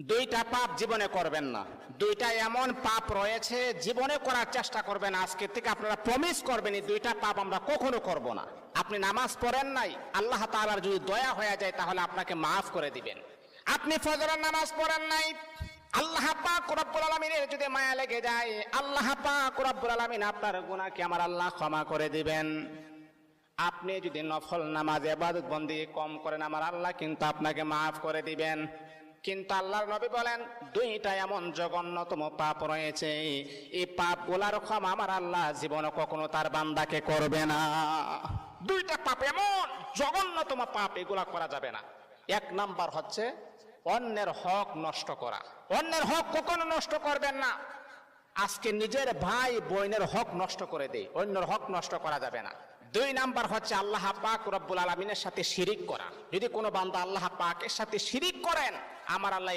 দুইটা পাপ জীবনে করবেন না। দুইটা এমন পাপ রয়েছে জীবনে করার চেষ্টা করবেন, আজকে থেকে আপনারা প্রমিস করবেন এই দুইটা পাপ আমরা কখনো করব না। আপনি নামাজ পড়েন নাই, আল্লাহ তাআলার যদি দয়া হয়ে যায় তাহলে আপনাকে মাফ করে দিবেন। আপনি ফজরের নামাজ পড়েন নাই, আল্লাহ পাক রব্বুল আলামিনের যদি মায়া লেগে যায়, আল্লাহ পাক রব্বুল আলামিন আপনার গুনাহকে আমার আল্লাহ ক্ষমা করে দিবেন। আপনি যদি নফল নামাজ ইবাদত বন্দেগী কম করেন, আমার আল্লাহ কিন্তু আপনাকে মাফ করে দিবেন। কিন্তু আল্লাহর নবী বলেন দুইটা এমন জঘন্যতম পাপ রয়েছে, এই পাপগুলার ক্ষমা আমার আল্লাহ জীবনে কখনো তার বান্দাকে করবে না। দুইটা পাপ এমন জঘন্যতম পাপ, এগুলা করা যাবে না। এক নাম্বার হচ্ছে অন্যের হক নষ্ট করা। অন্যের হক কখনো নষ্ট করবেন না। আজকে নিজের ভাই বোনের হক নষ্ট করে দেয়, অন্যের হক নষ্ট করা যাবে না। দুই নাম্বার হচ্ছে আল্লাহ পাক রব্বুল আলামিনের সাথে শিরিক করা। যদি কোনো বান্দা আল্লাহ পাকের সাথে শিরিক করেন, আমার আল্লাহ